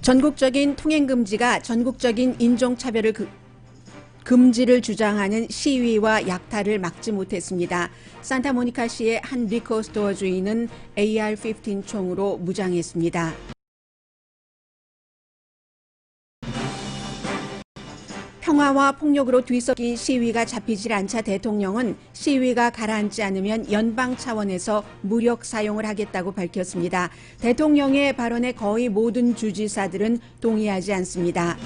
전국적인 통행금지가 전국적인 인종차별을 금지를 주장하는 시위와 약탈을 막지 못했습니다. 산타모니카시의 한 리커 스토어 주인은 AR-15 총으로 무장했습니다. 평화와 폭력으로 뒤섞인 시위가 잡히질 않자 대통령은 시위가 가라앉지 않으면 연방 차원에서 무력 사용을 하겠다고 밝혔습니다. 대통령의 발언에 거의 모든 주지사들은 동의하지 않습니다.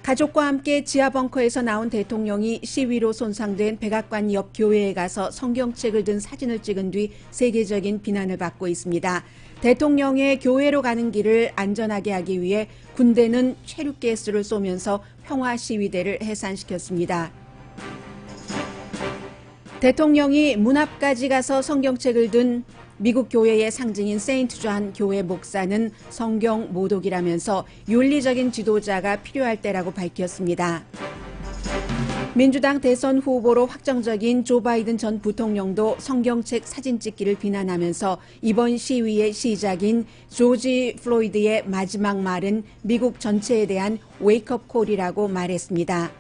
가족과 함께 지하 벙커에서 나온 대통령이 시위로 손상된 백악관 옆 교회에 가서 성경책을 든 사진을 찍은 뒤 세계적인 비난을 받고 있습니다. 대통령의 교회로 가는 길을 안전하게 하기 위해 군대는 체류가스를 쏘면서 평화 시위대를 해산시켰습니다. 대통령이 문 앞까지 가서 성경책을 든 미국 교회의 상징인 세인트 존 교회 목사는 성경 모독이라면서 윤리적인 지도자가 필요할 때라고 밝혔습니다. 민주당 대선 후보로 확정적인 조 바이든 전 부통령도 성경책 사진 찍기를 비난하면서 이번 시위의 시작인 조지 플로이드의 마지막 말은 미국 전체에 대한 웨이크업 콜이라고 말했습니다.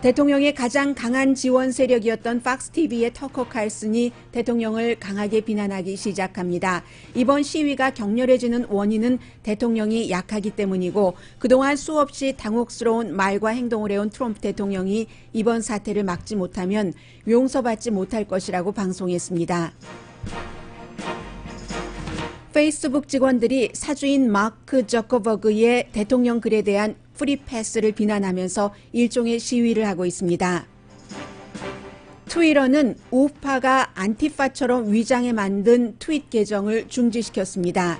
대통령의 가장 강한 지원 세력이었던 팍스TV의 터커 칼슨이 대통령을 강하게 비난하기 시작합니다. 이번 시위가 격렬해지는 원인은 대통령이 약하기 때문이고 그동안 수없이 당혹스러운 말과 행동을 해온 트럼프 대통령이 이번 사태를 막지 못하면 용서받지 못할 것이라고 방송했습니다. 페이스북 직원들이 사주인 마크 저커버그의 대통령 글에 대한 프리패스를 비난하면서 일종의 시위를 하고 있습니다. 트위터는 우파가 안티파처럼 위장해 만든 트윗 계정을 중지시켰습니다.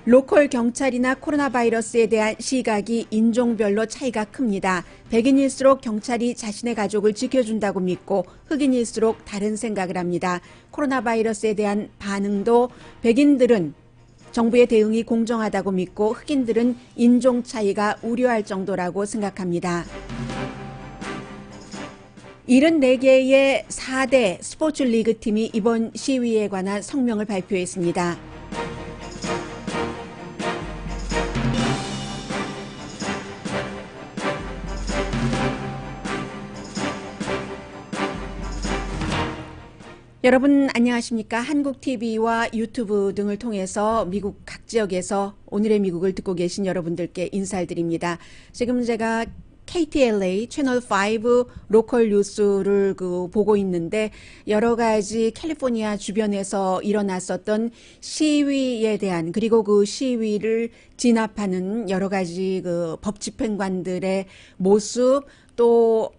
로컬 경찰이나 코로나 바이러스에 대한 시각이 인종별로 차이가 큽니다. 백인일수록 경찰이 자신의 가족을 지켜준다고 믿고 흑인일수록 다른 생각을 합니다. 코로나 바이러스에 대한 반응도 백인들은 정부의 대응이 공정하다고 믿고 흑인들은 인종 차이가 우려할 정도라고 생각합니다. 74개의 4대 스포츠 리그 팀이 이번 시위에 관한 성명을 발표했습니다. 여러분 안녕하십니까? 한국TV와 유튜브 등을 통해서 미국 각 지역에서 오늘의 미국을 듣고 계신 여러분들께 인사를 드립니다. 지금 제가 KTLA 채널5 로컬 뉴스를 보고 있는데 여러 가지 캘리포니아 주변에서 일어났었던 시위에 대한 그리고 그 시위를 진압하는 여러 가지 법 집행관들의 모습 또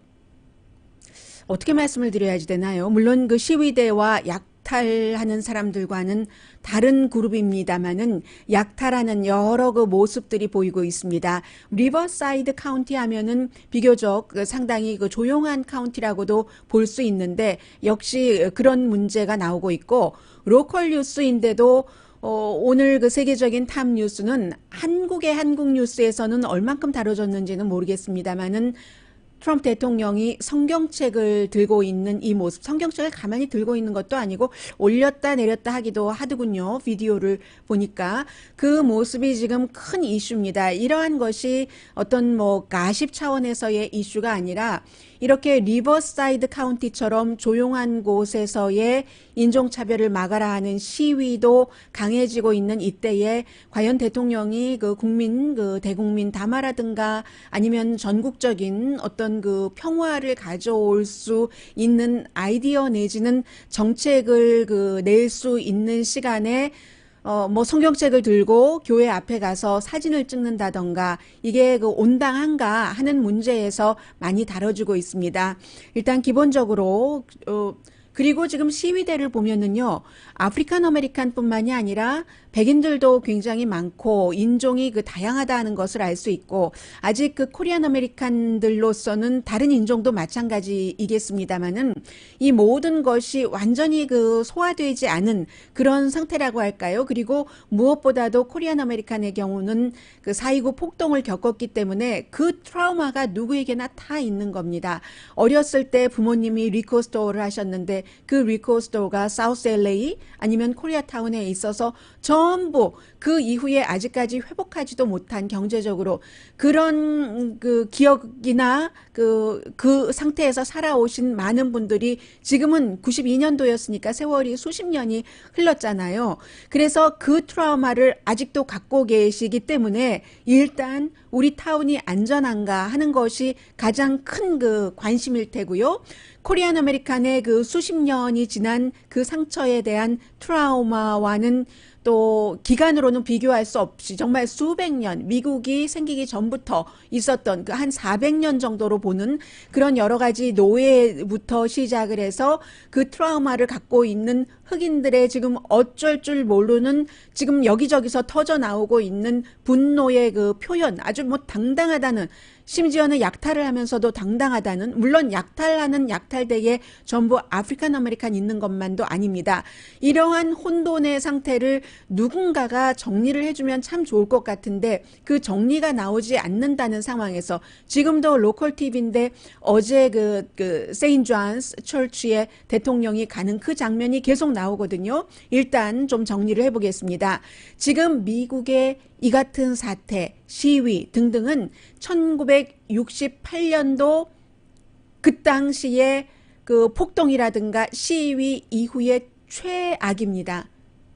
어떻게 말씀을 드려야지 되나요? 물론 그 시위대와 약탈하는 사람들과는 다른 그룹입니다만은 약탈하는 여러 그 모습들이 보이고 있습니다. 리버사이드 카운티 하면은 비교적 상당히 조용한 카운티라고도 볼 수 있는데 역시 그런 문제가 나오고 있고 로컬 뉴스인데도 오늘 그 세계적인 탑 뉴스는 한국의 한국 뉴스에서는 얼만큼 다뤄졌는지는 모르겠습니다만은 트럼프 대통령이 성경책을 들고 있는 이 모습, 성경책을 가만히 들고 있는 것도 아니고 올렸다 내렸다 하기도 하더군요. 비디오를 보니까 그 모습이 지금 큰 이슈입니다. 이러한 것이 어떤 가십 차원에서의 이슈가 아니라 이렇게 리버사이드 카운티처럼 조용한 곳에서의 인종차별을 막아라 하는 시위도 강해지고 있는 이때에 과연 대통령이 대국민 담화라든가 아니면 전국적인 어떤 평화를 가져올 수 있는 아이디어 내지는 정책을 낼 수 있는 시간에 성경책을 들고 교회 앞에 가서 사진을 찍는다던가 이게 온당한가 하는 문제에서 많이 다뤄지고 있습니다. 일단 기본적으로 그리고 지금 시위대를 보면은요, 아프리칸 아메리칸 뿐만이 아니라 백인들도 굉장히 많고 인종이 다양하다는 것을 알 수 있고 아직 코리안 아메리칸들로서는 다른 인종도 마찬가지이겠습니다만은 이 모든 것이 완전히 소화되지 않은 그런 상태라고 할까요? 그리고 무엇보다도 코리안 아메리칸의 경우는 4.29 폭동을 겪었기 때문에 그 트라우마가 누구에게나 다 있는 겁니다. 어렸을 때 부모님이 리코 스토어를 하셨는데 그 리코 스토어가 사우스 LA 아니면 코리아타운에 있어서 저 전부 그 이후에 아직까지 회복하지도 못한 경제적으로 그런 그 기억이나 그 상태에서 살아오신 많은 분들이 지금은 92년도였으니까 세월이 수십 년이 흘렀잖아요. 그래서 그 트라우마를 아직도 갖고 계시기 때문에 일단 우리 타운이 안전한가 하는 것이 가장 큰 그 관심일 테고요. 코리안 아메리칸의 그 수십 년이 지난 그 상처에 대한 트라우마와는 또 기간으로는 비교할 수 없이 정말 수백 년, 미국이 생기기 전부터 있었던 그 한 400년 정도로 보는 그런 여러 가지 노예부터 시작을 해서 그 트라우마를 갖고 있는 흑인들의 지금 어쩔 줄 모르는 지금 여기저기서 터져 나오고 있는 분노의 그 표현, 아주 뭐 당당하다는, 심지어는 약탈을 하면서도 당당하다는, 물론 약탈하는 약탈대에 전부 아프리칸 아메리칸 있는 것만도 아닙니다. 이러한 혼돈의 상태를 누군가가 정리를 해주면 참 좋을 것 같은데 그 정리가 나오지 않는다는 상황에서 지금도 로컬 TV인데 어제 그 세인트 존스 처치에 대통령이 가는 그 장면이 계속 나오거든요. 일단 좀 정리를 해보겠습니다. 지금 미국의 이 같은 사태, 시위 등등은 1968년도 그 당시에 그 폭동이라든가 시위 이후의 최악입니다.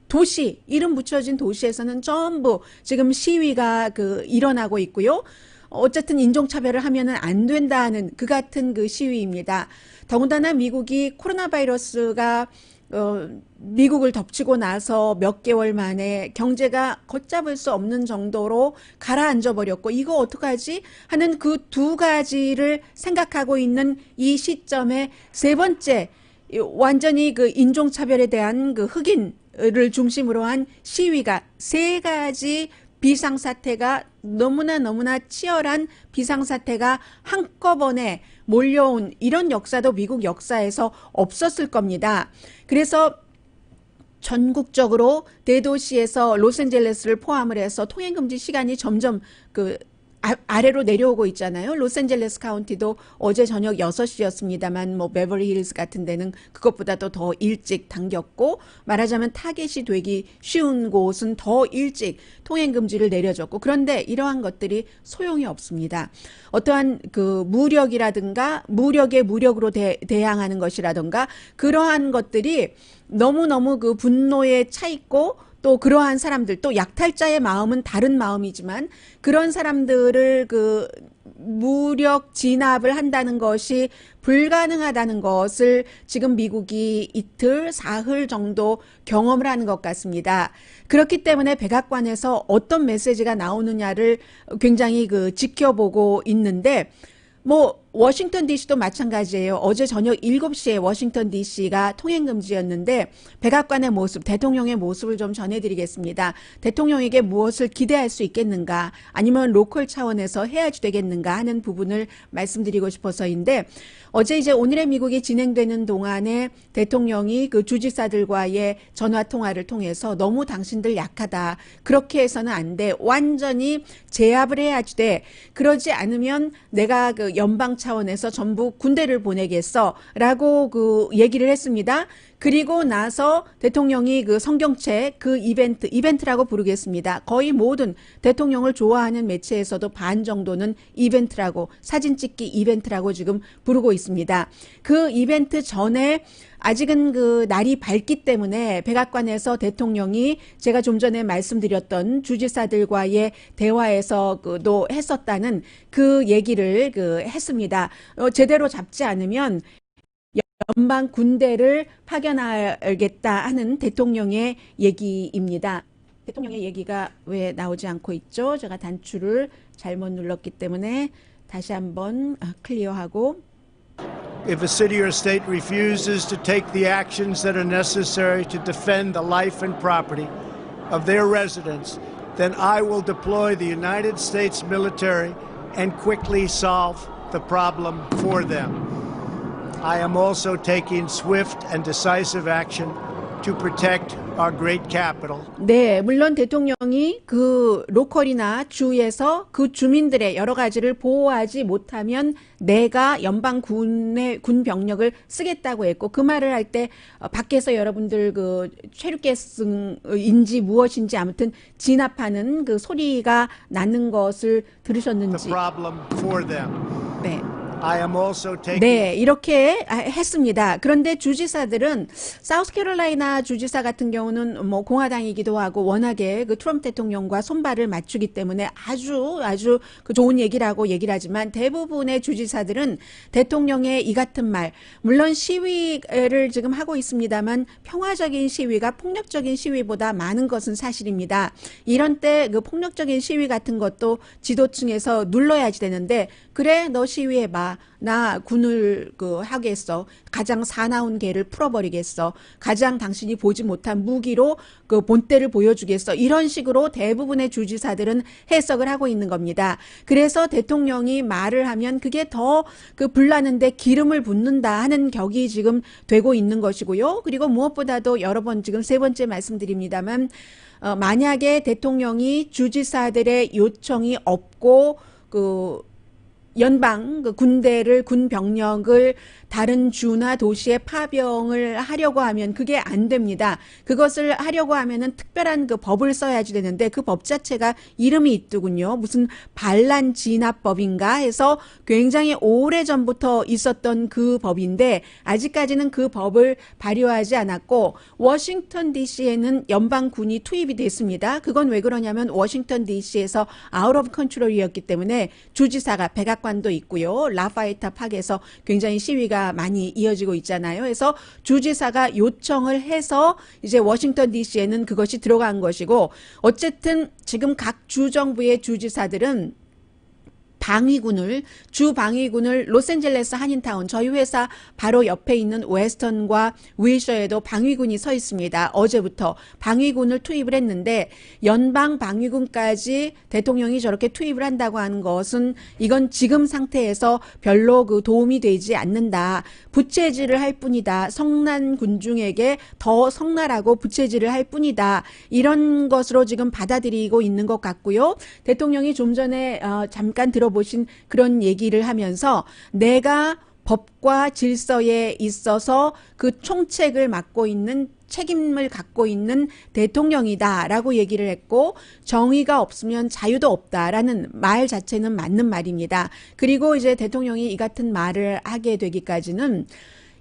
도시, 이름 붙여진 도시에서는 전부 지금 시위가 일어나고 있고요. 어쨌든 인종차별을 하면은 안 된다는 그 같은 그 시위입니다. 더군다나 미국이 코로나 바이러스가 미국을 덮치고 나서 몇 개월 만에 경제가 걷잡을 수 없는 정도로 가라앉아 버렸고 이거 어떡하지 하는 그 두 가지를 생각하고 있는 이 시점에 세 번째 완전히 그 인종차별에 대한 그 흑인을 중심으로 한 시위가 세 가지 비상사태가 너무나 치열한 비상사태가 한꺼번에 몰려온 이런 역사도 미국 역사에서 없었을 겁니다. 그래서 전국적으로 대도시에서 로스앤젤레스를 포함을 해서 통행금지 시간이 점점 아래로 내려오고 있잖아요. 로스앤젤레스 카운티도 어제 저녁 6시였습니다만 뭐 베버리 힐즈 같은 데는 그것보다도 더 일찍 당겼고 말하자면 타겟이 되기 쉬운 곳은 더 일찍 통행금지를 내려줬고 그런데 이러한 것들이 소용이 없습니다. 어떠한 그 무력이라든가 무력에 무력으로 대항하는 것이라든가 그러한 것들이 너무너무 그 분노에 차 있고 또 그러한 사람들 또 약탈자의 마음은 다른 마음이지만 그런 사람들을 그 무력 진압을 한다는 것이 불가능하다는 것을 지금 미국이 이틀 사흘 정도 경험을 하는 것 같습니다. 그렇기 때문에 백악관에서 어떤 메시지가 나오느냐를 굉장히 지켜보고 있는데 뭐 워싱턴 DC도 마찬가지예요. 어제 저녁 7시에 워싱턴 DC가 통행금지였는데 백악관의 모습, 대통령의 모습을 좀 전해드리겠습니다. 대통령에게 무엇을 기대할 수 있겠는가 아니면 로컬 차원에서 해야지 되겠는가 하는 부분을 말씀드리고 싶어서인데 어제 이제 오늘의 미국이 진행되는 동안에 대통령이 그 주지사들과의 전화통화를 통해서 너무 당신들 약하다. 그렇게 해서는 안 돼. 완전히 제압을 해야지 돼. 그러지 않으면 내가 그 연방 차원에서 전부 군대를 보내겠어 라고 그 얘기를 했습니다. 그리고 나서 대통령이 그 성경책 그 이벤트라고 부르겠습니다. 거의 모든 대통령을 좋아하는 매체에서도 반 정도는 이벤트라고 사진 찍기 이벤트라고 지금 부르고 있습니다. 그 이벤트 전에 아직은 그 날이 밝기 때문에 백악관에서 대통령이 제가 좀 전에 말씀드렸던 주지사들과의 대화에서도 했었다는 그 얘기를 했습니다. 제대로 잡지 않으면 연방 군대를 파견하겠다 하는 대통령의 얘기입니다. 대통령의 얘기가 왜 나오지 않고 있죠? 제가 단추를 잘못 눌렀기 때문에 다시 한번 클리어하고 If a city or state refuses to take the actions that are necessary to defend the life and property of their residents, then I will deploy the United States military and quickly solve the problem for them. I am also taking swift and decisive action to protect our great capital. 네, 물론 대통령이 그 로컬이나 주에서 그 주민들의 여러 가지를 보호하지 못하면 내가 연방 군 병력을 쓰겠다고 했고, 그 말을 할 때 밖에서 여러분들 그 체류계층인지 무엇인지 아무튼 진압하는 그 소리가 나는 것을 The 들으셨는지. problem for them. 네. I am also taking 네, 이렇게 했습니다. 그런데 주지사들은 사우스캐롤라이나 주지사 같은 경우는 뭐 공화당이기도 하고 워낙에 그 트럼프 대통령과 손발을 맞추기 때문에 아주 그 좋은 얘기라고 얘기를 하지만 대부분의 주지사들은 대통령의 이 같은 말, 물론 시위를 지금 하고 있습니다만 평화적인 시위가 폭력적인 시위보다 많은 것은 사실입니다. 이런 때 그 폭력적인 시위 같은 것도 지도층에서 눌러야지 되는데, 그래 너 시위해봐. 나 군을 하겠어. 가장 사나운 개를 풀어버리겠어. 가장 당신이 보지 못한 무기로 그 본때를 보여주겠어. 이런 식으로 대부분의 주지사들은 해석을 하고 있는 겁니다. 그래서 대통령이 말을 하면 그게 더 그 불나는데 기름을 붓는다 하는 격이 지금 되고 있는 것이고요. 그리고 무엇보다도 여러 번 지금 세 번째 말씀드립니다만, 만약에 대통령이 주지사들의 요청이 없고 연방 군 병력을 다른 주나 도시에 파병을 하려고 하면 그게 안 됩니다. 그것을 하려고 하면은 특별한 그 법을 써야지 되는데, 그 법 자체가 이름이 있더군요. 무슨 반란 진압법인가 해서 굉장히 오래전부터 있었던 그 법인데 아직까지는 그 법을 발효하지 않았고, 워싱턴 DC에는 연방군이 투입이 됐습니다. 그건 왜 그러냐면 워싱턴 DC에서 아웃 오브 컨트롤이었기 때문에 주지사가 백악관도 있고요. 라파에타 팍에서 굉장히 시위가 많이 이어지고 있잖아요. 그래서 주지사가 요청을 해서 이제 워싱턴 DC에는 그것이 들어간 것이고, 어쨌든 지금 각 주정부의 주지사들은 주 방위군을 로스앤젤레스 한인타운, 저희 회사 바로 옆에 있는 웨스턴과 윌셔에도 방위군이 서 있습니다. 어제부터 방위군을 투입을 했는데, 연방 방위군까지 대통령이 저렇게 투입을 한다고 하는 것은 이건 지금 상태에서 별로 그 도움이 되지 않는다. 부채질을 할 뿐이다. 성난 군중에게 더 성나라고 부채질을 할 뿐이다. 이런 것으로 지금 받아들이고 있는 것 같고요. 대통령이 좀 전에 잠깐 들어보신 그런 얘기를 하면서 내가 법과 질서에 있어서 그 총책을 맡고 있는 책임을 갖고 있는 대통령이다라고 얘기를 했고, 정의가 없으면 자유도 없다라는 말 자체는 맞는 말입니다. 그리고 이제 대통령이 이 같은 말을 하게 되기까지는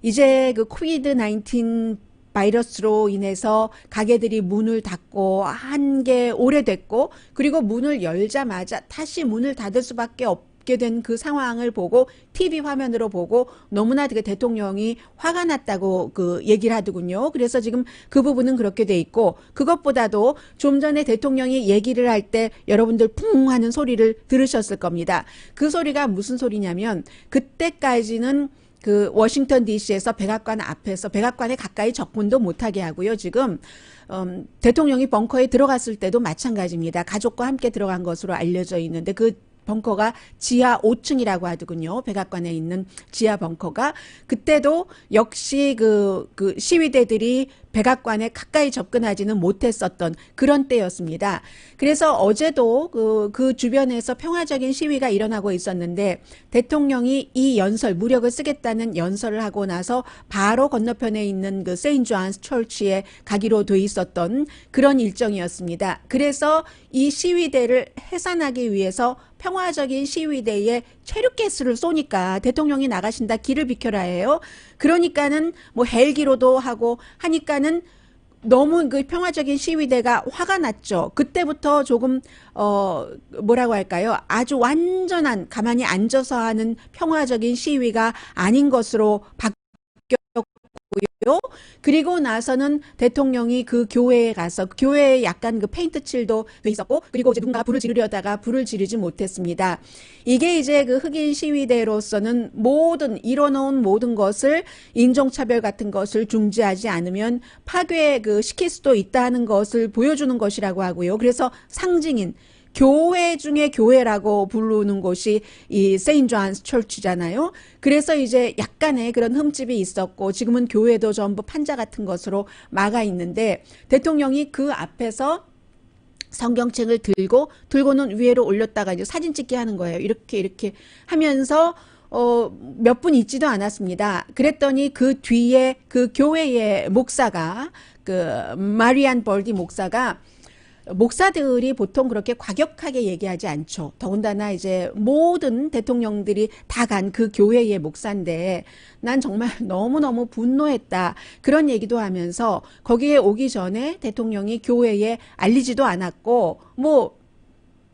이제 그 코비드-19 바이러스로 인해서 가게들이 문을 닫고 한 게 오래됐고, 그리고 문을 열자마자 다시 문을 닫을 수밖에 없게 된 그 상황을 보고 TV 화면으로 보고 너무나 그 대통령이 화가 났다고 그 얘기를 하더군요. 그래서 지금 그 부분은 그렇게 돼 있고, 그것보다도 좀 전에 대통령이 얘기를 할 때 여러분들 쿵 하는 소리를 들으셨을 겁니다. 그 소리가 무슨 소리냐면, 그때까지는 그 워싱턴 DC에서 백악관 앞에서 백악관에 가까이 접근도 못하게 하고요. 지금 대통령이 벙커에 들어갔을 때도 마찬가지입니다. 가족과 함께 들어간 것으로 알려져 있는데, 그 벙커가 지하 5층이라고 하더군요. 백악관에 있는 지하 벙커가. 그때도 역시 그 시위대들이 백악관에 가까이 접근하지는 못했었던 그런 때였습니다. 그래서 어제도 그 주변에서 평화적인 시위가 일어나고 있었는데, 대통령이 이 무력을 쓰겠다는 연설을 하고 나서 바로 건너편에 있는 그 세인트 존스 처치에 가기로 돼 있었던 그런 일정이었습니다. 그래서 이 시위대를 해산하기 위해서 평화적인 시위대에 체류가스를 쏘니까 대통령이 나가신다, 길을 비켜라 해요. 그러니까는 뭐 헬기로도 하고 하니까는 너무 그 평화적인 시위대가 화가 났죠. 그때부터 조금 뭐라고 할까요? 아주 완전한 가만히 앉아서 하는 평화적인 시위가 아닌 것으로 바뀌었고요. 그리고 나서는 대통령이 그 교회에 가서, 교회에 약간 그 페인트 칠도 돼 있었고, 그리고 이제 누군가 불을 지르려다가 불을 지르지 못했습니다. 이게 이제 그 흑인 시위대로서는 이뤄놓은 모든 것을, 인종차별 같은 것을 중지하지 않으면 파괴 시킬 수도 있다는 것을 보여주는 것이라고 하고요. 그래서 상징인 교회 중에 교회라고 부르는 곳이 이 세인트 존스 철치잖아요. 그래서 이제 약간의 그런 흠집이 있었고 지금은 교회도 전부 판자 같은 것으로 막아 있는데 대통령이 그 앞에서 성경책을 들고는 위로 올렸다가 이제 사진 찍기 하는 거예요. 이렇게 하면서 몇 분 있지도 않았습니다. 그랬더니 그 뒤에 그 교회의 목사가 그 마리안 벌디 목사가 목사들이 보통 그렇게 과격하게 얘기하지 않죠. 더군다나 이제 모든 대통령들이 다 간 그 교회의 목사인데 난 정말 너무너무 분노했다. 그런 얘기도 하면서 거기에 오기 전에 대통령이 교회에 알리지도 않았고 뭐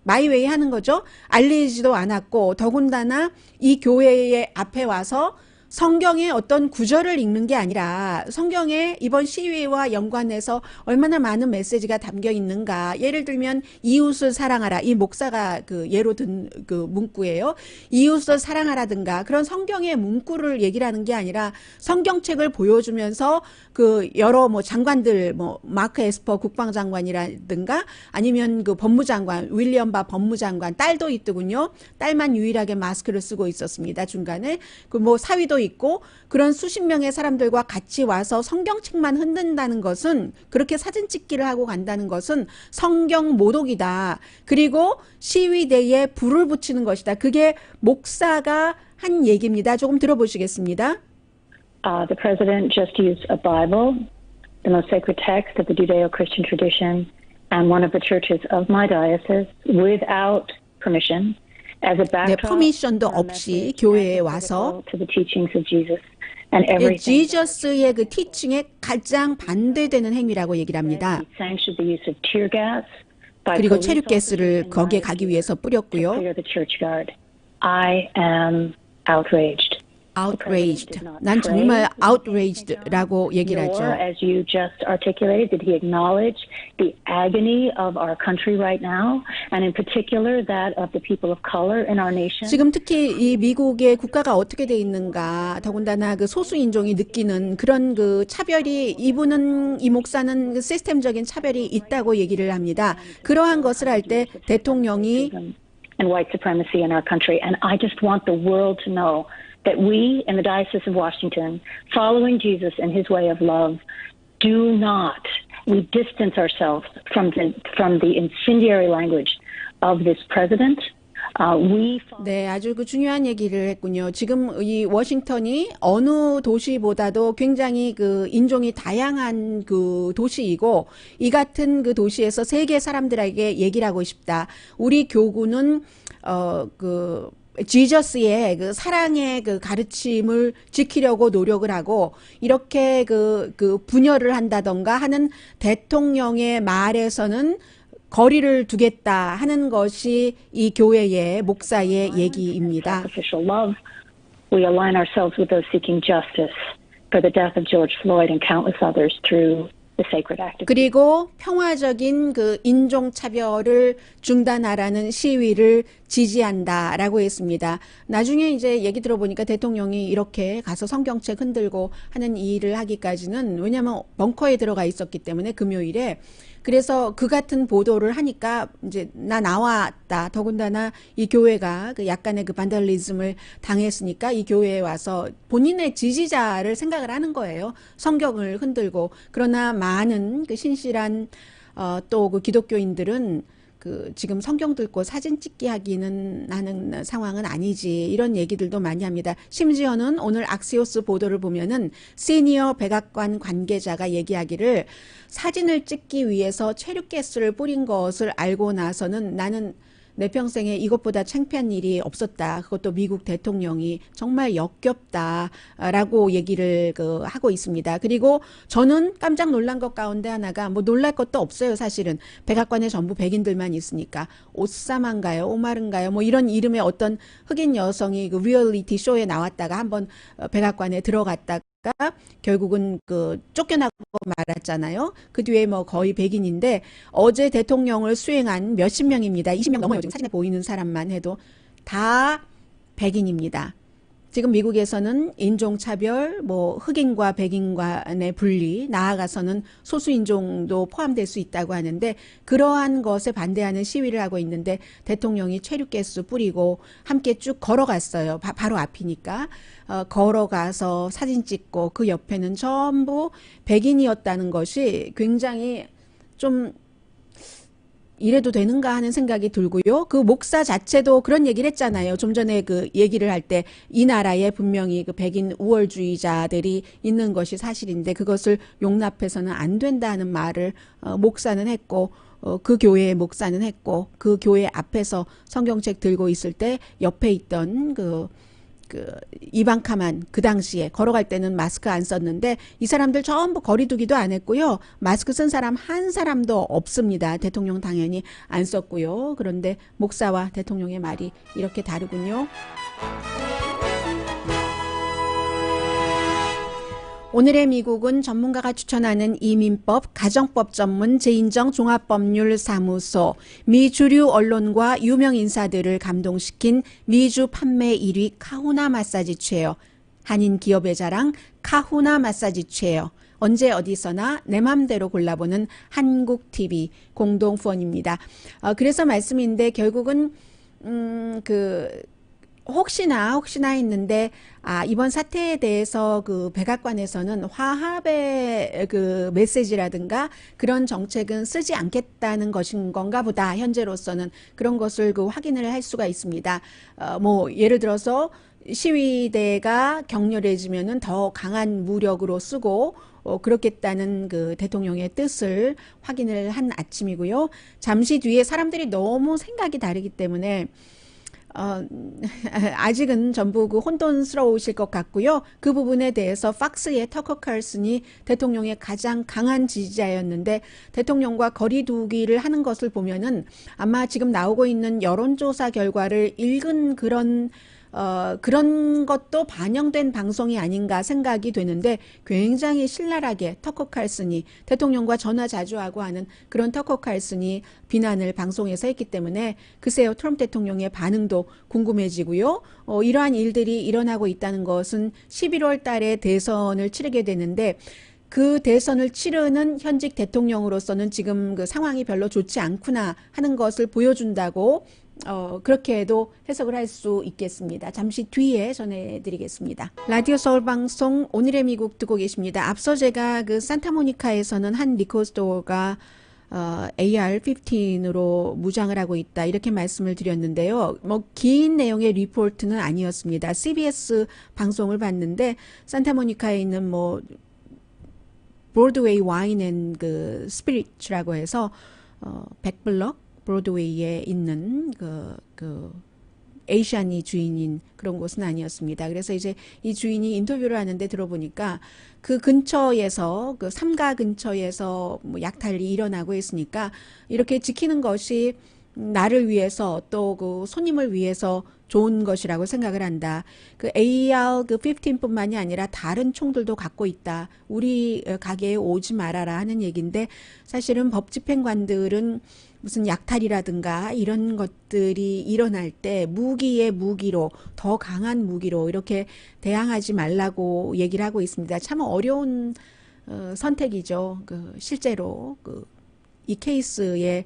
마이웨이 하는 거죠. 알리지도 않았고 더군다나 이 교회의 앞에 와서 성경의 어떤 구절을 읽는 게 아니라 성경에 이번 시위와 연관해서 얼마나 많은 메시지가 담겨 있는가. 예를 들면 이웃을 사랑하라. 이 목사가 그 예로 든 그 문구예요. 이웃을 사랑하라든가 그런 성경의 문구를 얘기를 하는 게 아니라 성경책을 보여주면서 그 여러 뭐 장관들 뭐 마크 에스퍼 국방장관이라든가 아니면 그 법무장관 윌리엄 바 법무장관 딸도 있더군요. 딸만 유일하게 마스크를 쓰고 있었습니다. 중간에 그 뭐 사위도 있고 그런 수십 명의 사람들과 같이 와서 성경책만 흔든다는 것은 그렇게 사진 찍기를 하고 간다는 것은 성경 모독이다. 그리고 시위대에 불을 붙이는 것이다. 그게 목사가 한 얘기입니다. 조금 들어보시겠습니다. The president just used a Bible, the most sacred text of the Judeo-Christian tradition, and one of the churches of my diocese without permission. 네, 퍼미션도 없이 교회에 와서 지저스의 그 티칭에 가장 반대되는 행위라고 얘기를 합니다. 그리고 체류가스를 거기에 가기 위해서 뿌렸고요. I am outraged. outraged. 난 정말 outraged라고 얘기를 하죠. As you just articulated, did he acknowledge the agony of our country right now, and in particular that of the people of color in our nation? 지금 특히 이 미국의 국가가 어떻게 돼 있는가, 더군다나 그 소수 인종이 느끼는 그런 그 차별이 이 목사는 그 시스템적인 차별이 있다고 얘기를 합니다. 그러한 것을 할 때 대통령이 and white supremacy in our country, and I just want the world to know that we in the Diocese of Washington, following Jesus and his way of love, we distance ourselves from the incendiary language of this president. 네, 아주 그 중요한 얘기를 했군요. 지금 이 워싱턴이 어느 도시보다도 굉장히 그 인종이 다양한 그 도시이고 이 같은 그 도시에서 세계 사람들에게 얘기를 하고 싶다. 우리 교구는 지저스의 그 사랑의 그 가르침을 지키려고 노력을 하고 이렇게 그 분열을 한다던가 하는 대통령의 말에서는 거리를 두겠다 하는 것이 이 교회의 목사의 얘기입니다. We align ourselves with those seeking justice for the death of George Floyd and countless others through 그리고 평화적인 그 인종차별을 중단하라는 시위를 지지한다라고 했습니다. 나중에 이제 얘기 들어보니까 대통령이 이렇게 가서 성경책 흔들고 하는 일을 하기까지는 왜냐하면 벙커에 들어가 있었기 때문에 금요일에 그래서 그 같은 보도를 하니까 이제 나왔다. 더군다나 이 교회가 그 약간의 그 반달리즘을 당했으니까 이 교회에 와서 본인의 지지자를 생각을 하는 거예요. 성경을 흔들고. 그러나 많은 그 신실한 또 그 기독교인들은 그 지금 성경 들고 사진 찍기 하는 상황은 아니지 이런 얘기들도 많이 합니다. 심지어는 오늘 악시오스 보도를 보면은 시니어 백악관 관계자가 얘기하기를 사진을 찍기 위해서 체류가스를 뿌린 것을 알고 나서는 나는 내 평생에 이것보다 창피한 일이 없었다. 그것도 미국 대통령이 정말 역겹다라고 얘기를 하고 있습니다. 그리고 저는 깜짝 놀란 것 가운데 하나가 뭐 놀랄 것도 없어요. 사실은 백악관에 전부 백인들만 있으니까 오사마인가요, 오마른가요, 뭐 이런 이름의 어떤 흑인 여성이 그 리얼리티 쇼에 나왔다가 한번 백악관에 들어갔다가 결국은 쫓겨나고 말았잖아요. 그 뒤에 뭐 거의 백인인데 어제 대통령을 수행한 몇십 명입니다. 20명 넘어요. 지금 사진에 보이는 사람만 해도 다 백인입니다. 지금 미국에서는 인종차별, 뭐 흑인과 백인 간의 분리, 나아가서는 소수인종도 포함될 수 있다고 하는데 그러한 것에 반대하는 시위를 하고 있는데 대통령이 최루가스 뿌리고 함께 쭉 걸어갔어요. 바로 앞이니까. 걸어가서 사진 찍고 그 옆에는 전부 백인이었다는 것이 굉장히 좀 이래도 되는가 하는 생각이 들고요. 그 목사 자체도 그런 얘기를 했잖아요. 좀 전에 그 얘기를 할 때 이 나라에 분명히 그 백인 우월주의자들이 있는 것이 사실인데 그것을 용납해서는 안 된다는 말을 목사는 했고 그 교회의 목사는 했고 그 교회 앞에서 성경책 들고 있을 때 옆에 있던 그 이방카만 그 당시에 걸어갈 때는 마스크 안 썼는데 이 사람들 전부 거리두기도 안 했고요. 마스크 쓴 사람 한 사람도 없습니다. 대통령 당연히 안 썼고요. 그런데 목사와 대통령의 말이 이렇게 다르군요. 오늘의 미국은 전문가가 추천하는 이민법, 가정법 전문 재인정 종합법률사무소, 미주류 언론과 유명 인사들을 감동시킨 미주 판매 1위 카후나 마사지 체어, 한인 기업의 자랑 카후나 마사지 체어, 언제 어디서나 내 맘대로 골라보는 한국TV 공동 후원입니다. 그래서 말씀인데 결국은 혹시나 했는데 이번 사태에 대해서 그 백악관에서는 화합의 그 메시지라든가 그런 정책은 쓰지 않겠다는 것인 건가 보다. 현재로서는 그런 것을 그 확인을 할 수가 있습니다. 뭐 예를 들어서 시위대가 격렬해지면은 더 강한 무력으로 쓰고 그렇겠다는 그 대통령의 뜻을 확인을 한 아침이고요. 잠시 뒤에 사람들이 너무 생각이 다르기 때문에 아직은 전부 그 혼돈스러우실 것 같고요. 그 부분에 대해서 팍스의 터커 칼슨이 대통령의 가장 강한 지지자였는데 대통령과 거리두기를 하는 것을 보면은 아마 지금 나오고 있는 여론조사 결과를 읽은 그런 것도 반영된 방송이 아닌가 생각이 되는데 굉장히 신랄하게 터커 칼슨이 대통령과 전화 자주 하고 하는 그런 터커 칼슨이 비난을 방송에서 했기 때문에 글쎄요 트럼프 대통령의 반응도 궁금해지고요. 이러한 일들이 일어나고 있다는 것은 11월 달에 대선을 치르게 되는데 그 대선을 치르는 현직 대통령으로서는 지금 그 상황이 별로 좋지 않구나 하는 것을 보여준다고 그렇게도 해석을 할 수 있겠습니다. 잠시 뒤에 전해드리겠습니다. 라디오 서울 방송 오늘의 미국 듣고 계십니다. 앞서 제가 그 산타모니카에서는 한 리코 스토어가 AR-15으로 무장을 하고 있다 이렇게 말씀을 드렸는데요. 뭐 긴 내용의 리포트는 아니었습니다. CBS 방송을 봤는데 산타모니카에 있는 뭐 브로드웨이 와인 앤 그 스피릿이라고 해서 100블럭 브로드웨이에 있는 그 에이션이 주인인 그런 곳은 아니었습니다. 그래서 이제 이 주인이 인터뷰를 하는데 들어보니까 그 근처에서 그 삼가 근처에서 뭐 약탈이 일어나고 있으니까 이렇게 지키는 것이 나를 위해서 또 그 손님을 위해서 좋은 것이라고 생각을 한다. 그 AR 그 15뿐만이 아니라 다른 총들도 갖고 있다. 우리 가게에 오지 말아라 하는 얘기인데 사실은 법 집행관들은 무슨 약탈이라든가 이런 것들이 일어날 때 무기의 무기로 더 강한 무기로 이렇게 대항하지 말라고 얘기를 하고 있습니다. 참 어려운 선택이죠. 실제로 이 케이스에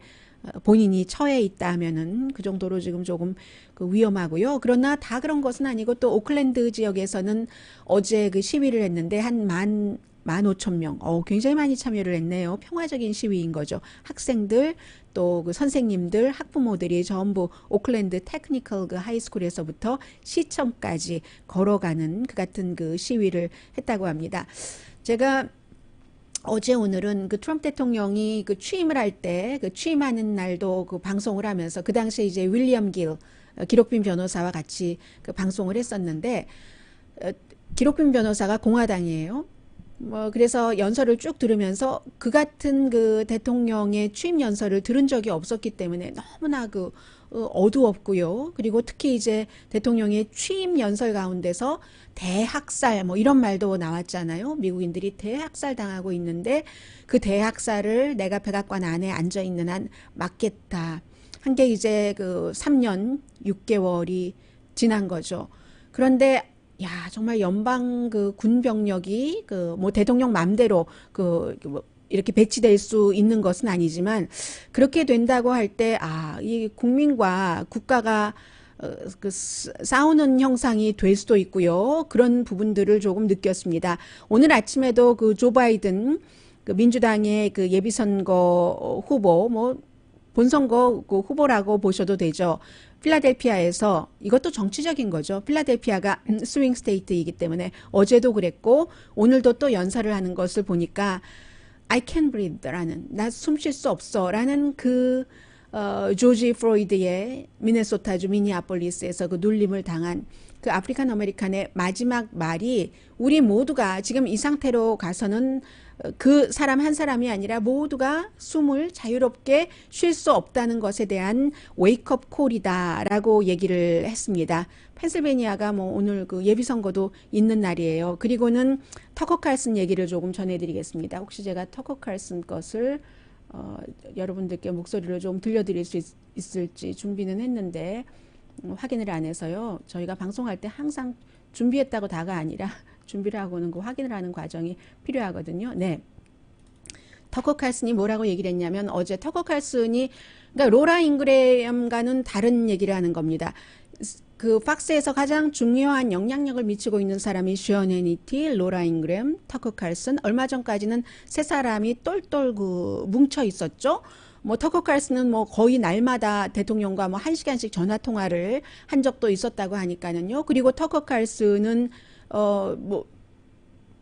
본인이 처해 있다 하면은 그 정도로 지금 조금 위험하고요. 그러나 다 그런 것은 아니고 또 오클랜드 지역에서는 어제 그 시위를 했는데 한 15,000명, 굉장히 많이 참여를 했네요. 평화적인 시위인 거죠. 학생들, 또 그 선생님들, 학부모들이 전부 오클랜드 테크니컬 그 하이스쿨에서부터 시청까지 걸어가는 그 같은 그 시위를 했다고 합니다. 제가 어제 오늘은 그 트럼프 대통령이 그 취임을 할 때 그 취임하는 날도 그 방송을 하면서 그 당시에 이제 윌리엄 길 기록빈 변호사와 같이 그 방송을 했었는데 기록빈 변호사가 공화당이에요. 뭐 그래서 연설을 쭉 들으면서 그 같은 그 대통령의 취임 연설을 들은 적이 없었기 때문에 너무나 그 어두웠고요. 그리고 특히 이제 대통령의 취임 연설 가운데서 대학살 뭐 이런 말도 나왔잖아요. 미국인들이 대학살 당하고 있는데 그 대학살을 내가 백악관 안에 앉아 있는 한 막겠다. 한 게 이제 그 3년 6개월이 지난 거죠. 그런데 야, 정말 연방 그 군 병력이 그 뭐 대통령 맘대로 뭐 이렇게 배치될 수 있는 것은 아니지만 그렇게 된다고 할 때 이 국민과 국가가 싸우는 형상이 될 수도 있고요. 그런 부분들을 조금 느꼈습니다. 오늘 아침에도 그 조 바이든 그 민주당의 그 예비선거 후보 뭐 본선거 그 후보라고 보셔도 되죠. 필라델피아에서 이것도 정치적인 거죠. 필라델피아가 스윙 스테이트이기 때문에 어제도 그랬고 오늘도 또 연설을 하는 것을 보니까 I can't breathe라는 나 숨 쉴 수 없어라는 그 조지 프로이드의 미네소타주 미니아폴리스에서 그 눌림을 당한 그 아프리칸 아메리칸의 마지막 말이 우리 모두가 지금 이 상태로 가서는 그 사람 한 사람이 아니라 모두가 숨을 자유롭게 쉴 수 없다는 것에 대한 웨이크업 콜이다라고 얘기를 했습니다. 펜실베니아가 뭐 오늘 그 예비선거도 있는 날이에요. 그리고는 터커 칼슨 얘기를 조금 전해드리겠습니다. 혹시 제가 터커 칼슨 것을 여러분들께 목소리를 좀 들려드릴 수 있을지 준비는 했는데 확인을 안 해서요. 저희가 방송할 때 항상 준비했다고 다가 아니라 준비를 하고는 그 확인을 하는 과정이 필요하거든요. 네. 터커 칼슨이 뭐라고 얘기를 했냐면 어제 터커 칼슨이 그러니까 로라 잉그레엄과는 다른 얘기를 하는 겁니다. 그 팍스에서 가장 중요한 영향력을 미치고 있는 사람이 션 해니티, 로라 잉그램, 터커 칼슨. 얼마 전까지는 세 사람이 똘똘 그 뭉쳐 있었죠. 뭐 터커 칼슨은 뭐 거의 날마다 대통령과 뭐 1시간씩 전화 통화를 한 적도 있었다고 하니까는요. 그리고 터커 칼슨은 뭐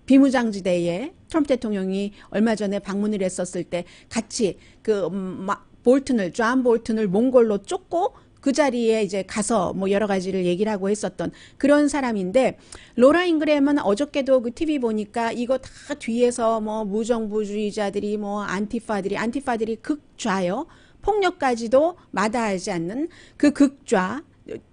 비무장지대에 트럼프 대통령이 얼마 전에 방문을 했었을 때 같이 존 볼튼을 몽골로 쫓고 그 자리에 이제 가서 뭐 여러 가지를 얘기를 하고 했었던 그런 사람인데 로라 잉그램은 어저께도 그 TV 보니까 이거 다 뒤에서 뭐 무정부주의자들이 뭐 안티파들이 극좌요. 폭력까지도 마다하지 않는 그 극좌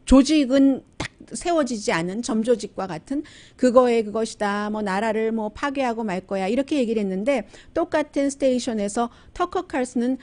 조직은 딱 세워지지 않은 점조직과 같은 그것이다. 뭐 나라를 뭐 파괴하고 말 거야. 이렇게 얘기를 했는데 똑같은 스테이션에서 터커 칼슨은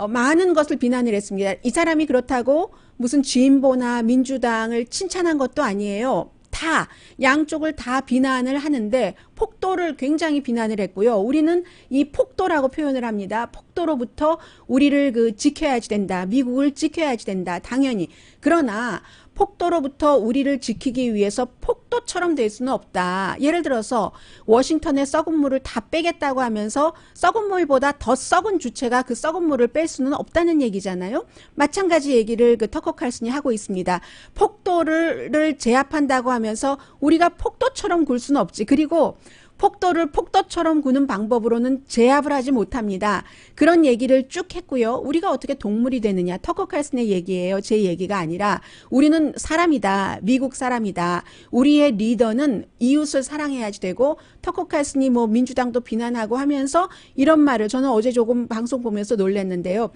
많은 것을 비난을 했습니다. 이 사람이 그렇다고 무슨 진보나 민주당을 칭찬한 것도 아니에요. 다 양쪽을 다 비난을 하는데 폭도를 굉장히 비난을 했고요. 우리는 이 폭도라고 표현을 합니다. 폭도로부터 우리를 지켜야지 된다. 미국을 지켜야지 된다. 당연히. 그러나 폭도로부터 우리를 지키기 위해서 폭도처럼 될 수는 없다. 예를 들어서 워싱턴에 썩은 물을 다 빼겠다고 하면서 썩은 물보다 더 썩은 주체가 그 썩은 물을 뺄 수는 없다는 얘기잖아요. 마찬가지 얘기를 그 터커 칼슨이 하고 있습니다. 폭도를 제압한다고 하면서 우리가 폭도처럼 굴 수는 없지. 그리고 폭도를 폭도처럼 구는 방법으로는 제압을 하지 못합니다. 그런 얘기를 쭉 했고요. 우리가 어떻게 동물이 되느냐. 터커 칼슨의 얘기예요. 제 얘기가 아니라 우리는 사람이다. 미국 사람이다. 우리의 리더는 이웃을 사랑해야지 되고 터커 칼슨이 뭐 민주당도 비난하고 하면서 이런 말을 저는 어제 조금 방송 보면서 놀랐는데요.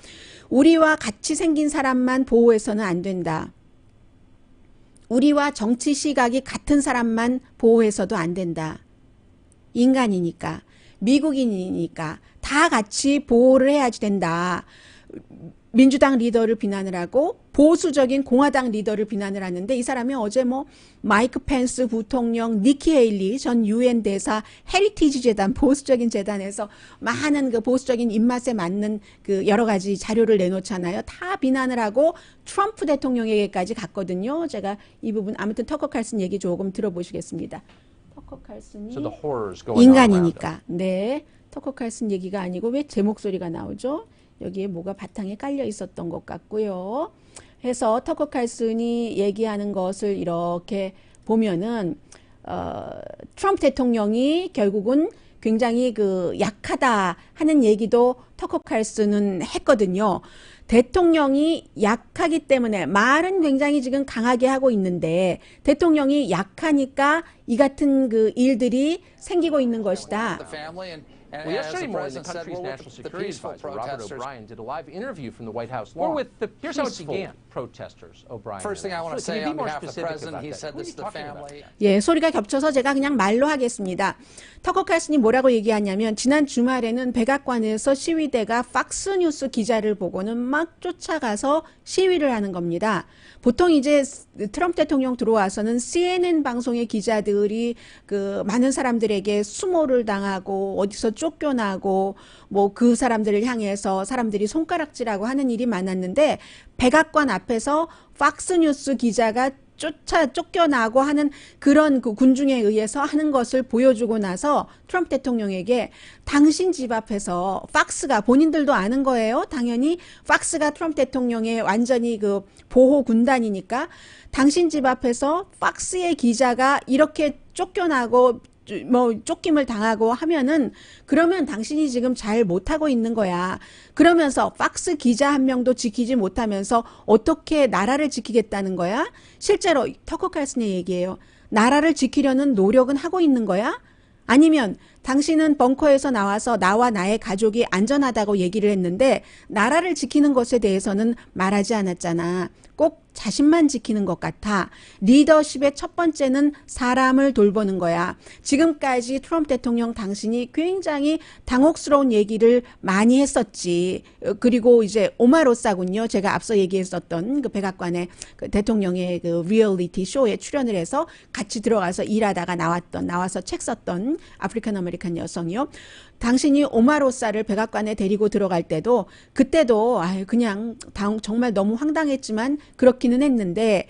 우리와 같이 생긴 사람만 보호해서는 안 된다. 우리와 정치 시각이 같은 사람만 보호해서도 안 된다. 인간이니까 미국인이니까 다 같이 보호를 해야지 된다. 민주당 리더를 비난을 하고 보수적인 공화당 리더를 비난을 하는데 이 사람이 어제 뭐 마이크 펜스 부통령, 니키 헤일리 전 유엔 대사, 헤리티지 재단, 보수적인 재단에서 많은 그 보수적인 입맛에 맞는 그 여러 가지 자료를 내놓잖아요. 다 비난을 하고 트럼프 대통령에게까지 갔거든요. 제가 이 부분 아무튼 터커 칼슨 얘기 조금 들어보시겠습니다. 터커 칼슨이 인간이니까. 네, 터커 칼슨 얘기가 아니고 왜 제 목소리가 나오죠? 여기에 뭐가 바탕에 깔려 있었던 것 같고요. 해서 터커 칼슨이 얘기하는 것을 이렇게 보면은 트럼프 대통령이 결국은 굉장히 약하다 하는 얘기도 터커 칼슨은 했거든요. 대통령이 약하기 때문에 말은 굉장히 지금 강하게 하고 있는데 대통령이 약하니까 이 같은 일들이 생기고 있는 것이다. And Well, as yesterday the morning, the president said, country's well, national the security peaceful advisor, Robert protesters. O'Brien, did a live interview from the White House Or lawn. with the Here's how it peaceful began. Protesters, O'Brien. First thing I want to Can you say be on more behalf of the specific president, about he that? said Who are this you to the talking about? family. 예, 소리가 겹쳐서 제가 그냥 말로 하겠습니다. 터커 칼슨이 뭐라고 얘기하냐면 지난 주말에는 백악관에서 시위대가 팍스뉴스 기자를 보고는 막 쫓아가서 시위를 하는 겁니다. 보통 이제 트럼프 대통령 들어와서는 CNN 방송의 기자들이 그 많은 사람들에게 수모를 당하고 어디서 쫓겨나고 뭐 그 사람들을 향해서 사람들이 손가락질하고 하는 일이 많았는데 백악관 앞에서 팍스뉴스 기자가 쫓겨나고 하는 그런 그 군중에 의해서 하는 것을 보여주고 나서 트럼프 대통령에게 당신 집 앞에서 팍스가 본인들도 아는 거예요. 당연히 팍스가 트럼프 대통령의 완전히 그 보호 군단이니까 당신 집 앞에서 팍스의 기자가 이렇게 쫓겨나고 뭐 쫓김을 당하고 하면은 그러면 당신이 지금 잘 못하고 있는 거야. 그러면서 팍스 기자 한 명도 지키지 못하면서 어떻게 나라를 지키겠다는 거야? 실제로 터커 칼슨의 얘기예요. 나라를 지키려는 노력은 하고 있는 거야? 아니면 당신은 벙커에서 나와서 나와 나의 가족이 안전하다고 얘기를 했는데 나라를 지키는 것에 대해서는 말하지 않았잖아. 꼭 자신만 지키는 것 같아. 리더십의 첫 번째는 사람을 돌보는 거야. 지금까지 트럼프 대통령 당신이 굉장히 당혹스러운 얘기를 많이 했었지. 그리고 이제 오마로사군요. 제가 앞서 얘기했었던 그 백악관의 그 대통령의 그 리얼리티 쇼에 출연을 해서 같이 들어가서 일하다가 나와서 책 썼던 아프리칸 아메리칸 여성이요. 당신이 오마로사를 백악관에 데리고 들어갈 때도 그때도 그냥 정말 너무 황당했지만 그렇기는 했는데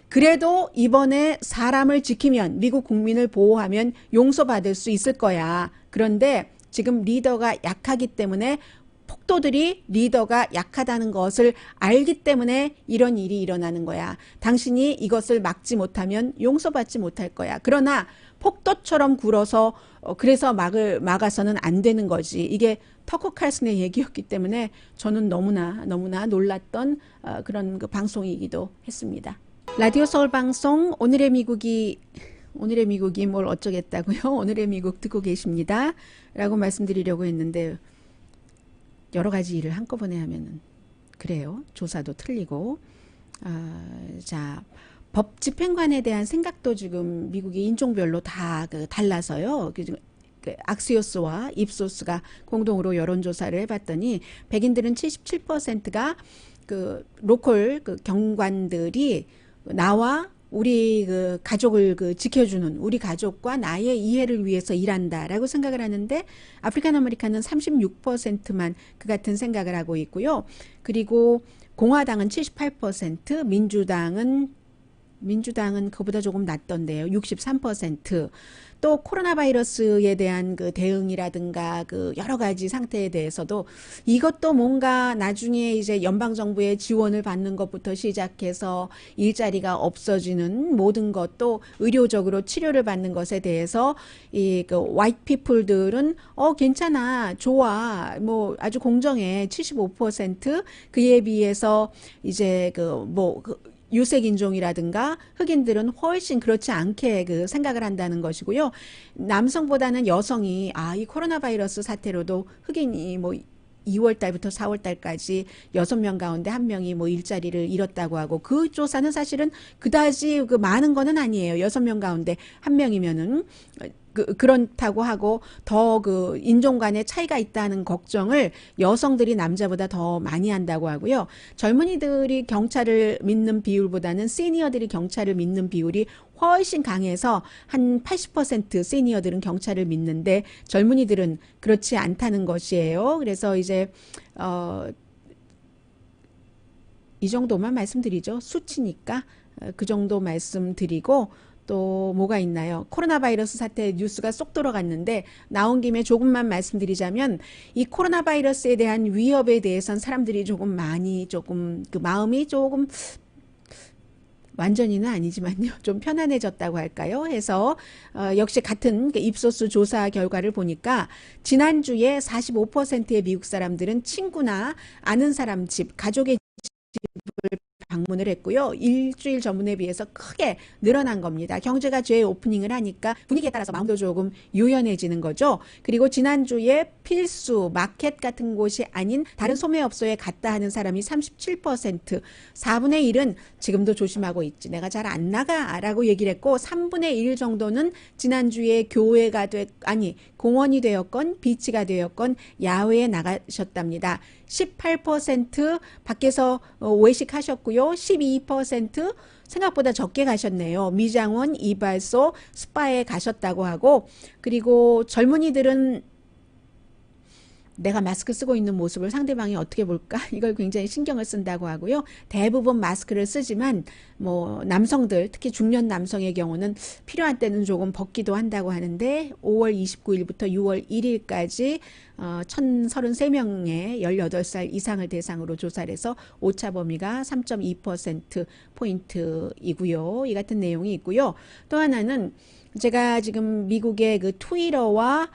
그래도 이번에 사람을 지키면 미국 국민을 보호하면 용서받을 수 있을 거야. 그런데 지금 리더가 약하기 때문에 폭도들이 리더가 약하다는 것을 알기 때문에 이런 일이 일어나는 거야. 당신이 이것을 막지 못하면 용서받지 못할 거야. 그러나 폭도처럼 굴어서 그래서 막아서는 안 되는 거지. 이게 터커 칼슨의 얘기였기 때문에 저는 너무나 놀랐던 그런 그 방송이기도 했습니다. 라디오 서울 방송 오늘의 미국이 뭘 어쩌겠다고요? 오늘의 미국 듣고 계십니다. 라고 말씀드리려고 했는데 여러 가지 일을 한꺼번에 하면은 그래요. 조사도 틀리고. 자, 법 집행관에 대한 생각도 지금 미국의 인종별로 다 달라서요. 악시오스와 입소스가 공동으로 여론조사를 해봤더니 백인들은 77%가 그 로컬 그 경관들이 나와 우리 그 가족을 지켜주는 우리 가족과 나의 이해를 위해서 일한다라고 생각을 하는데 아프리칸 아메리칸은 36%만 그 같은 생각을 하고 있고요. 그리고 공화당은 78%, 민주당은 그보다 조금 낮던데요. 63%. 또 코로나 바이러스에 대한 그 대응이라든가 그 여러 가지 상태에 대해서도 이것도 뭔가 나중에 이제 연방정부의 지원을 받는 것부터 시작해서 일자리가 없어지는 모든 것도 의료적으로 치료를 받는 것에 대해서 이 그 white people들은 괜찮아, 좋아, 뭐 아주 공정해 75%. 그에 비해서 이제 유색 인종이라든가 흑인들은 훨씬 그렇지 않게 그 생각을 한다는 것이고요. 남성보다는 여성이 이 코로나 바이러스 사태로도 흑인이 뭐 2월 달부터 4월 달까지 6명 가운데 1명이 뭐 일자리를 잃었다고 하고 그 조사는 사실은 그다지 많은 거는 아니에요. 6명 가운데 1명이면은 그렇다고 하고 더 인종 간의 차이가 있다는 걱정을 여성들이 남자보다 더 많이 한다고 하고요. 젊은이들이 경찰을 믿는 비율보다는 시니어들이 경찰을 믿는 비율이 훨씬 강해서 한 80% 시니어들은 경찰을 믿는데 젊은이들은 그렇지 않다는 것이에요. 그래서 이제 이 정도만 말씀드리죠. 수치니까 그 정도 말씀드리고 또 뭐가 있나요? 코로나 바이러스 사태 뉴스가 쏙 들어갔는데 나온 김에 조금만 말씀드리자면 이 코로나 바이러스에 대한 위협에 대해선 사람들이 조금 그 마음이 조금 완전히는 아니지만요. 좀 편안해졌다고 할까요? 해서 역시 같은 입소스 조사 결과를 보니까 지난주에 45%의 미국 사람들은 친구나 아는 사람 집, 가족의 집을 방문을 했고요. 일주일 전분에 비해서 크게 늘어난 겁니다. 경제가 재오프닝을 하니까 분위기에 따라서 마음도 조금 유연해지는 거죠. 그리고 지난주에 필수 마켓 같은 곳이 아닌 다른 소매업소에 갔다 하는 사람이 37%, 4분의 1은 지금도 조심하고 있지, 내가 잘 안 나가 라고 얘기를 했고, 3분의 1 정도는 지난주에 교회가 공원이 되었건 비치가 되었건 야외에 나가셨답니다. 18% 밖에서 외식하셨고요. 12% 생각보다 적게 가셨네요. 미장원, 이발소, 스파에 가셨다고 하고, 그리고 젊은이들은 내가 마스크 쓰고 있는 모습을 상대방이 어떻게 볼까? 이걸 굉장히 신경을 쓴다고 하고요. 대부분 마스크를 쓰지만 뭐 남성들, 특히 중년 남성의 경우는 필요한 때는 조금 벗기도 한다고 하는데, 5월 29일부터 6월 1일까지 1,033명의 18살 이상을 대상으로 조사를 해서 오차 범위가 3.2%포인트이고요. 이 같은 내용이 있고요. 또 하나는 제가 지금 미국의 그 트위터와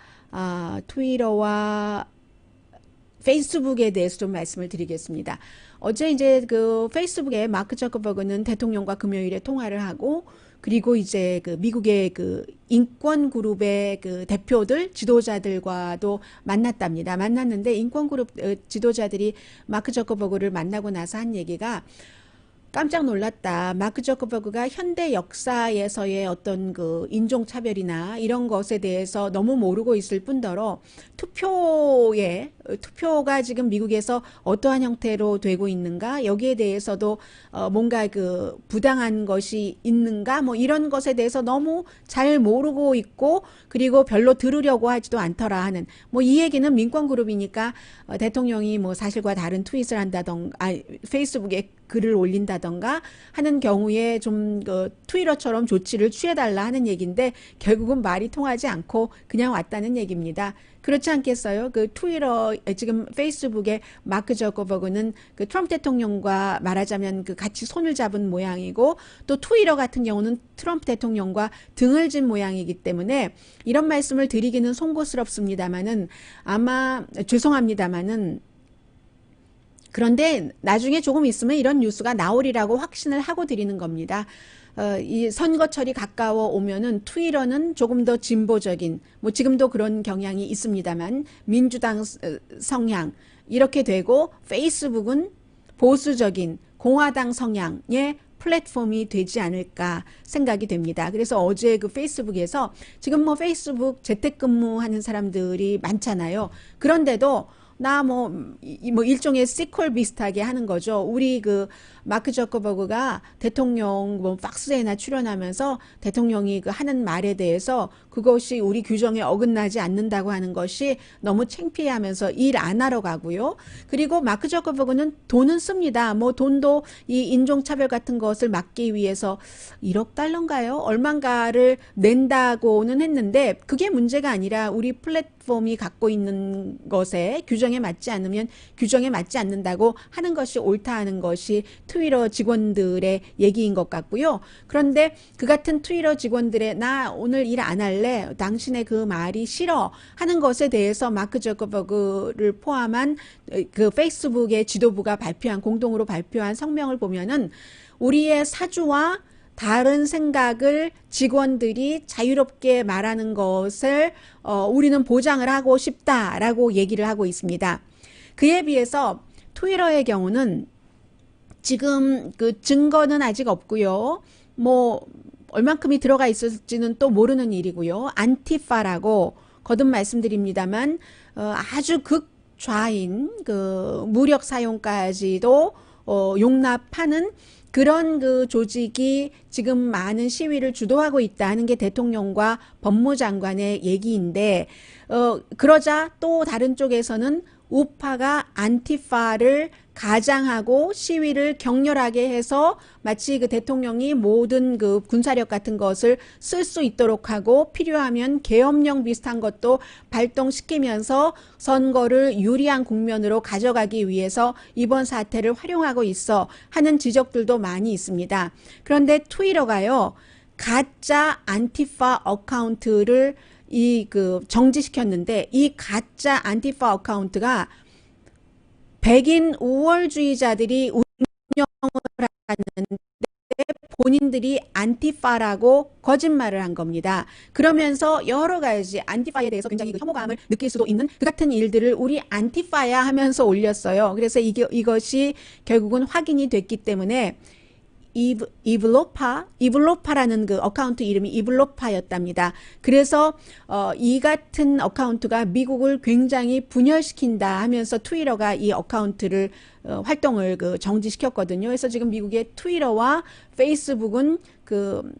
페이스북에 대해서 좀 말씀을 드리겠습니다. 어제 이제 그 페이스북에 마크 저커버그는 대통령과 금요일에 통화를 하고, 그리고 이제 그 미국의 그 인권 그룹의 그 대표들, 지도자들과도 만났답니다. 만났는데 인권 그룹 지도자들이 마크 저커버그를 만나고 나서 한 얘기가 깜짝 놀랐다. 마크 저커버그가 현대 역사에서의 어떤 그 인종차별이나 이런 것에 대해서 너무 모르고 있을 뿐더러 투표가 지금 미국에서 어떠한 형태로 되고 있는가, 여기에 대해서도 뭔가 그 부당한 것이 있는가, 뭐 이런 것에 대해서 너무 잘 모르고 있고, 그리고 별로 들으려고 하지도 않더라 하는, 뭐 이 얘기는 민권그룹이니까 대통령이 뭐 사실과 다른 트윗을 한다던가, 페이스북에 글을 올린다던가 하는 경우에 좀 그 트위터처럼 조치를 취해달라 하는 얘기인데, 결국은 말이 통하지 않고 그냥 왔다는 얘기입니다. 그렇지 않겠어요? 그 트위터, 지금 페이스북에 마크 저커버그는 그 트럼프 대통령과 말하자면 그 같이 손을 잡은 모양이고, 또 트위터 같은 경우는 트럼프 대통령과 등을 진 모양이기 때문에 이런 말씀을 드리기는 송구스럽습니다만은, 죄송합니다만은, 그런데 나중에 조금 있으면 이런 뉴스가 나오리라고 확신을 하고 드리는 겁니다. 이 선거철이 가까워 오면은 트위터는 조금 더 진보적인, 뭐 지금도 그런 경향이 있습니다만 민주당 성향 이렇게 되고, 페이스북은 보수적인 공화당 성향의 플랫폼이 되지 않을까 생각이 됩니다. 그래서 어제 그 페이스북에서, 지금 뭐 페이스북 재택근무하는 사람들이 많잖아요. 그런데도 나 뭐 일종의 시퀄 비슷하게 하는 거죠. 우리 그 마크 저커버그가 대통령 뭐 박스에나 출연하면서 대통령이 그 하는 말에 대해서 그것이 우리 규정에 어긋나지 않는다고 하는 것이 너무 창피하면서 일 안 하러 가고요. 그리고 마크 저커버그는 돈은 씁니다. 뭐 돈도 이 인종차별 같은 것을 막기 위해서 1억 달러인가요? 얼만가를 낸다고는 했는데, 그게 문제가 아니라 우리 플랫폼이 갖고 있는 것에 규정에 맞지 않으면 규정에 맞지 않는다고 하는 것이 옳다 하는 것이 트위터 직원들의 얘기인 것 같고요. 그런데 그 같은 트위터 직원들의 나 오늘 일 안 할래, 당신의 그 말이 싫어 하는 것에 대해서 마크 저커버그를 포함한 그 페이스북의 지도부가 공동으로 발표한 성명을 보면은, 우리의 사주와 다른 생각을 직원들이 자유롭게 말하는 것을 우리는 보장을 하고 싶다라고 얘기를 하고 있습니다. 그에 비해서 트위터의 경우는 지금 그 증거는 아직 없고요. 뭐 얼만큼이 들어가 있을지는 또 모르는 일이고요. 안티파라고 거듭 말씀드립니다만 아주 극좌인 그 무력 사용까지도 용납하는 그런 그 조직이 지금 많은 시위를 주도하고 있다는 게 대통령과 법무장관의 얘기인데, 그러자 또 다른 쪽에서는 우파가 안티파를 가장하고 시위를 격렬하게 해서 마치 그 대통령이 모든 그 군사력 같은 것을 쓸 수 있도록 하고, 필요하면 계엄령 비슷한 것도 발동시키면서 선거를 유리한 국면으로 가져가기 위해서 이번 사태를 활용하고 있어 하는 지적들도 많이 있습니다. 그런데 트위터가요, 가짜 안티파 어카운트를 정지시켰는데, 이 가짜 안티파 어카운트가 백인 우월주의자들이 운영을 본인들이 안티파라고 거짓말을 한 겁니다. 그러면서 여러 가지 안티파에 대해서 굉장히 혐오감을 느낄 수도 있는 그 같은 일들을 우리 안티파야 하면서 올렸어요. 그래서 이것이 결국은 확인이 됐기 때문에 이블로파라는 그 어카운트 이름이 이블로파였답니다. 그래서 이 같은 어카운트가 미국을 굉장히 분열시킨다 하면서 트위터가 이 어카운트를 활동을 정지시켰거든요. 그래서 지금 미국의 트위터와 페이스북은 그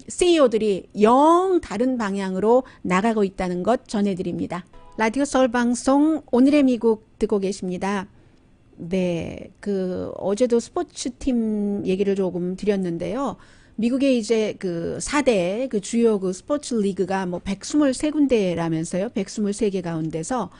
CEO들이 영 다른 방향으로 나가고 있다는 것 전해드립니다. 라디오 서울 방송 오늘의 미국 듣고 계십니다. 네, 어제도 스포츠팀 얘기를 조금 드렸는데요. 미국의 이제 4대 주요 스포츠 리그가 뭐 123군데라면서요. 123개 가운데서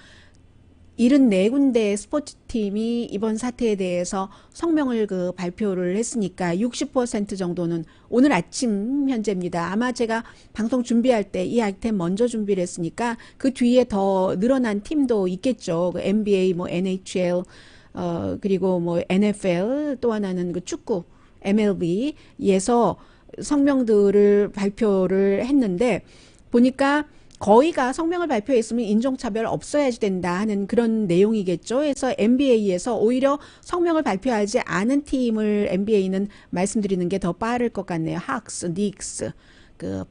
74군데 스포츠팀이 이번 사태에 대해서 성명을 발표를 했으니까 60% 정도는 오늘 아침 현재입니다. 아마 제가 방송 준비할 때 이 아이템 먼저 준비를 했으니까 그 뒤에 더 늘어난 팀도 있겠죠. NBA, 뭐 NHL, 그리고 뭐 NFL, 또 하나는 축구, MLB에서 성명들을 발표를 했는데 보니까 거의가 성명을 발표했으면 인종차별 없어야지 된다 하는 그런 내용이겠죠. 그래서 NBA에서 오히려 성명을 발표하지 않은 팀을 NBA는 말씀드리는 게 더 빠를 것 같네요. 하크스, 닉스,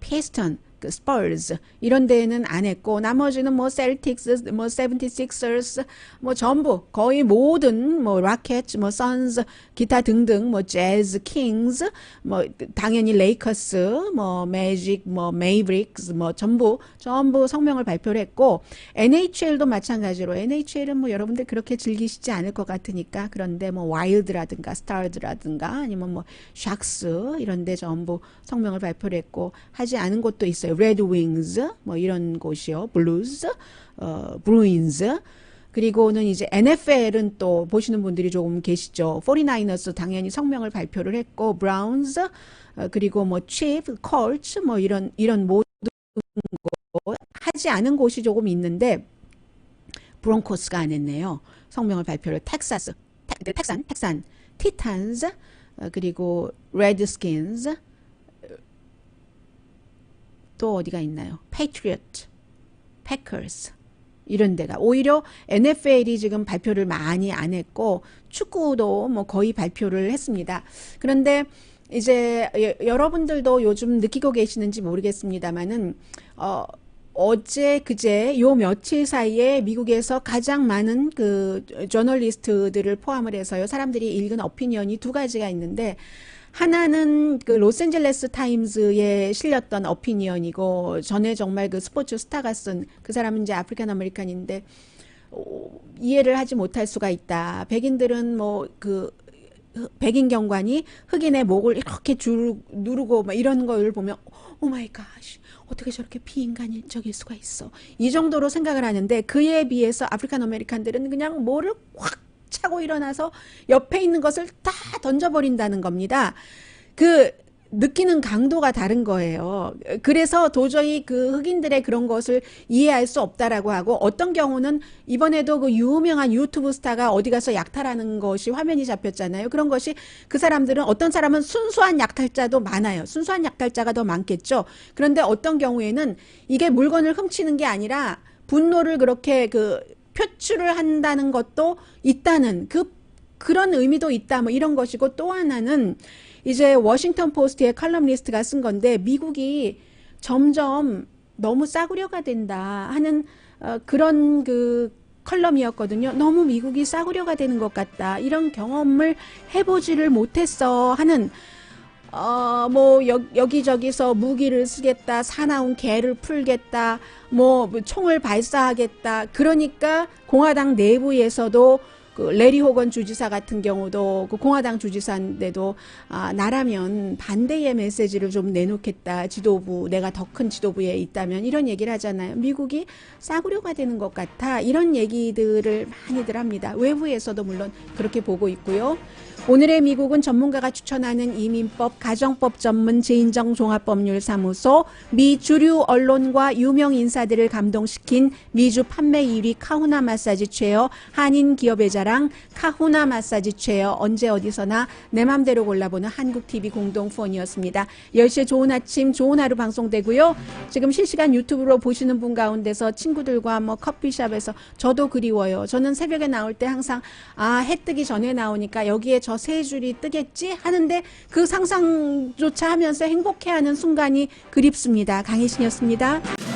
피스턴, 스퍼즈 이런 데는 안 했고 나머지는 뭐 셀틱스, 뭐 76ers 뭐 전부 거의 모든 뭐 로켓, 뭐 선즈 기타 등등 뭐 재즈, 킹스 뭐 당연히 레이커스, 뭐 매직, 뭐 메이브릭스 뭐 전부 성명을 발표를 했고 NHL도 마찬가지로 NHL은 뭐 여러분들 그렇게 즐기시지 않을 것 같으니까 그런데 뭐 와일드라든가 스타즈라든가 아니면 뭐 샥스 이런 데 전부 성명을 발표를 했고 하지 않은 곳도 있어요. 레드 윙즈 뭐 이런 곳이요. 블루즈, 브루인즈 그리고는 이제 NFL은 또 보시는 분들이 조금 계시죠. 49ers 당연히 성명을 발표를 했고 브라운즈 그리고 뭐 칩, 콜츠 뭐 이런 모든 곳 하지 않은 곳이 조금 있는데 브론코스가 안 했네요. 성명을 발표를 텍산, 티탄즈 그리고 레드스킨즈 또 어디가 있나요? 패트리어트, 패커스 이런 데가 오히려 NFL이 지금 발표를 많이 안 했고 축구도 뭐 거의 발표를 했습니다. 그런데 이제 여러분들도 요즘 느끼고 계시는지 모르겠습니다만은 어제 그제 요 며칠 사이에 미국에서 가장 많은 저널리스트들을 포함을 해서요 사람들이 읽은 오피니언이 두 가지가 있는데 하나는 로스앤젤레스 타임즈에 실렸던 오피니언이고 전에 정말 스포츠 스타가 쓴 그 사람은 이제 아프리칸 아메리칸인데 이해를 하지 못할 수가 있다. 백인들은 뭐 백인 경관이 흑인의 목을 이렇게 누르고 막 이런 걸 보면 오 마이 갓 어떻게 저렇게 비인간적일 수가 있어 이 정도로 생각을 하는데 그에 비해서 아프리칸 아메리칸들은 그냥 뭐를 확 차고 일어나서 옆에 있는 것을 다 던져버린다는 겁니다. 느끼는 강도가 다른 거예요. 그래서 도저히 흑인들의 그런 것을 이해할 수 없다라고 하고 어떤 경우는 이번에도 유명한 유튜브 스타가 어디 가서 약탈하는 것이 화면이 잡혔잖아요. 그런 것이 그 사람들은 어떤 사람은 순수한 약탈자도 많아요. 순수한 약탈자가 더 많겠죠. 그런데 어떤 경우에는 이게 물건을 훔치는 게 아니라 분노를 그렇게 표출을 한다는 것도 있다는 그런 의미도 있다 뭐 이런 것이고 또 하나는 이제 워싱턴 포스트의 칼럼니스트가 쓴 건데 미국이 점점 너무 싸구려가 된다 하는 그런 컬럼이었거든요. 너무 미국이 싸구려가 되는 것 같다. 이런 경험을 해보지를 못했어 하는 뭐 여기저기서 무기를 쓰겠다, 사나운 개를 풀겠다, 뭐 총을 발사하겠다. 그러니까 공화당 내부에서도 레리 호건 주지사 같은 경우도 공화당 주지사인데도 나라면 반대의 메시지를 좀 내놓겠다. 지도부 내가 더 큰 지도부에 있다면 이런 얘기를 하잖아요. 미국이 싸구려가 되는 것 같아. 이런 얘기들을 많이들 합니다. 외부에서도 물론 그렇게 보고 있고요. 오늘의 미국은 전문가가 추천하는 이민법, 가정법 전문 제인정 종합법률사무소, 미 주류 언론과 유명 인사들을 감동시킨 미주 판매 1위 카후나 마사지 체어, 한인 기업의 자랑 카후나 마사지 체어, 언제 어디서나 내 맘대로 골라보는 한국TV 공동폰이었습니다. 10시에 좋은 아침, 좋은 하루 방송되고요. 지금 실시간 유튜브로 보시는 분 가운데서 친구들과 뭐 커피숍에서 저도 그리워요. 저는 새벽에 나올 때 항상 해 뜨기 전에 나오니까 여기에 저 세 줄이 뜨겠지 하는데 그 상상조차 하면서 행복해하는 순간이 그립습니다. 강희신이었습니다.